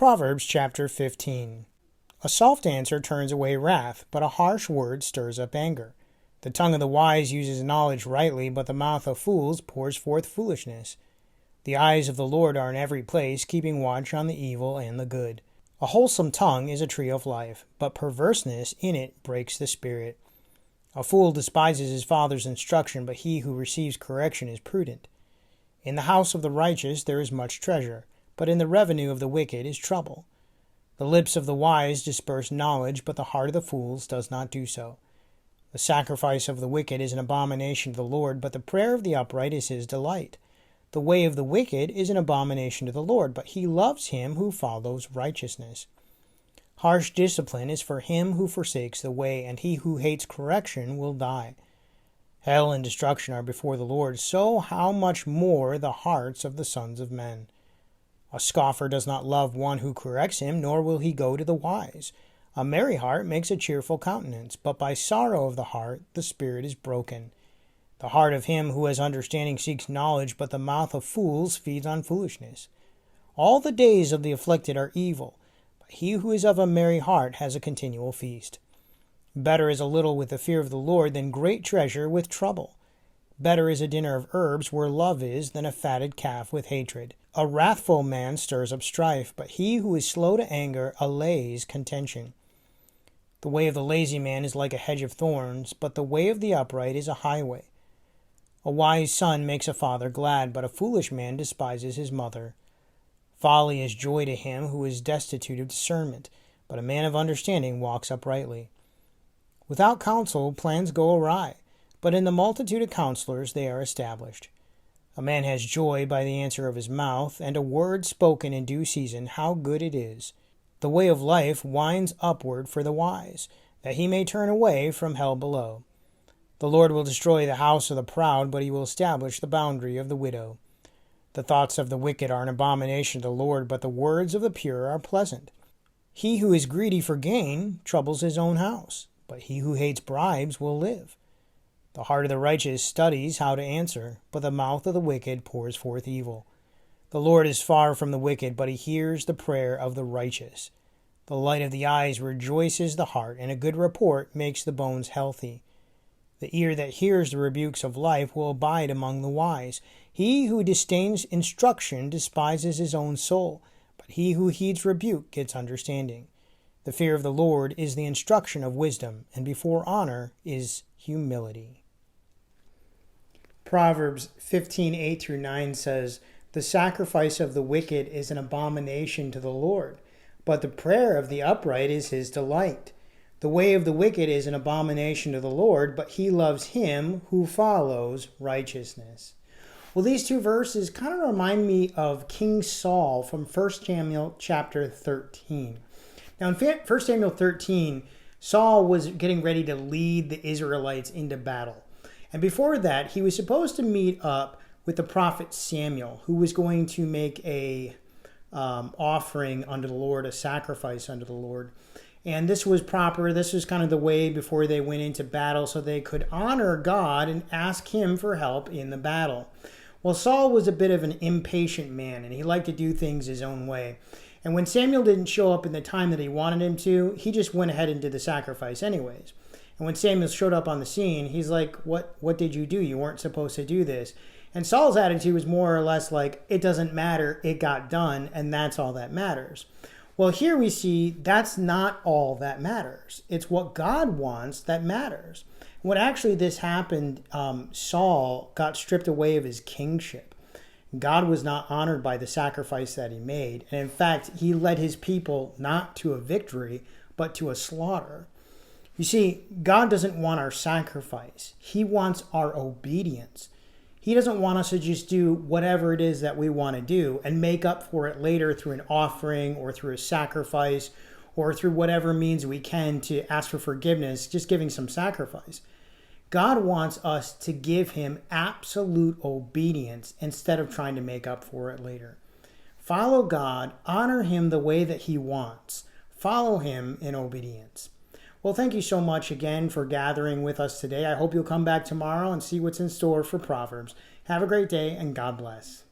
Proverbs chapter 15. A soft answer turns away wrath, but a harsh word stirs up anger. The tongue of the wise uses knowledge rightly, but the mouth of fools pours forth foolishness. The eyes of the Lord are in every place, keeping watch on the evil and the good. A wholesome tongue is a tree of life, but perverseness in it breaks the spirit. A fool despises his father's instruction, but he who receives correction is prudent. In the house of the righteous there is much treasure, but in the revenue of the wicked is trouble. The lips of the wise disperse knowledge, but the heart of the fools does not do so. The sacrifice of the wicked is an abomination to the Lord, but the prayer of the upright is his delight. The way of the wicked is an abomination to the Lord, but he loves him who follows righteousness. Harsh discipline is for him who forsakes the way, and he who hates correction will die. Hell and destruction are before the Lord, so how much more the hearts of the sons of men. A scoffer does not love one who corrects him, nor will he go to the wise. A merry heart makes a cheerful countenance, but by sorrow of the heart the spirit is broken. The heart of him who has understanding seeks knowledge, but the mouth of fools feeds on foolishness. All the days of the afflicted are evil, but he who is of a merry heart has a continual feast. Better is a little with the fear of the Lord than great treasure with trouble. Better is a dinner of herbs where love is than a fatted calf with hatred. A wrathful man stirs up strife, but he who is slow to anger allays contention. The way of the lazy man is like a hedge of thorns, but the way of the upright is a highway. A wise son makes a father glad, but a foolish man despises his mother. Folly is joy to him who is destitute of discernment, but a man of understanding walks uprightly. Without counsel plans go awry, but in the multitude of counselors they are established. A man has joy by the answer of his mouth, and a word spoken in due season, how good it is. The way of life winds upward for the wise, that he may turn away from hell below. The Lord will destroy the house of the proud, but he will establish the boundary of the widow. The thoughts of the wicked are an abomination to the Lord, but the words of the pure are pleasant. He who is greedy for gain troubles his own house, but he who hates bribes will live. The heart of the righteous studies how to answer, but the mouth of the wicked pours forth evil. The Lord is far from the wicked, but he hears the prayer of the righteous. The light of the eyes rejoices the heart, and a good report makes the bones healthy. The ear that hears the rebukes of life will abide among the wise. He who disdains instruction despises his own soul, but he who heeds rebuke gets understanding. The fear of the Lord is the instruction of wisdom, and before honor is humility. Proverbs 15:8-9 says, "The sacrifice of the wicked is an abomination to the Lord, but the prayer of the upright is his delight. The way of the wicked is an abomination to the Lord, but he loves him who follows righteousness." Well, these two verses kind of remind me of King Saul from 1 Samuel chapter 13. Now, in 1 Samuel 13, Saul was getting ready to lead the Israelites into battle. And before that, he was supposed to meet up with the prophet Samuel, who was going to make a offering unto the Lord, a sacrifice unto the Lord. And this was proper. This was kind of the way before they went into battle, so they could honor God and ask him for help in the battle. Well, Saul was a bit of an impatient man, and he liked to do things his own way. And when Samuel didn't show up in the time that he wanted him to, he just went ahead and did the sacrifice anyways. And when Samuel showed up on the scene, he's like, what did you do? You weren't supposed to do this. And Saul's attitude was more or less like, it doesn't matter, it got done, and that's all that matters. Well, here we see that's not all that matters. It's what God wants that matters. When actually this happened, Saul got stripped away of his kingship. God was not honored by the sacrifice that he made. And in fact, he led his people not to a victory, but to a slaughter. You see, God doesn't want our sacrifice. He wants our obedience. He doesn't want us to just do whatever it is that we want to do and make up for it later through an offering or through a sacrifice or through whatever means we can to ask for forgiveness, just giving some sacrifice. God wants us to give him absolute obedience instead of trying to make up for it later. Follow God, honor him the way that he wants. Follow him in obedience. Well, thank you so much again for gathering with us today. I hope you'll come back tomorrow and see what's in store for Proverbs. Have a great day and God bless.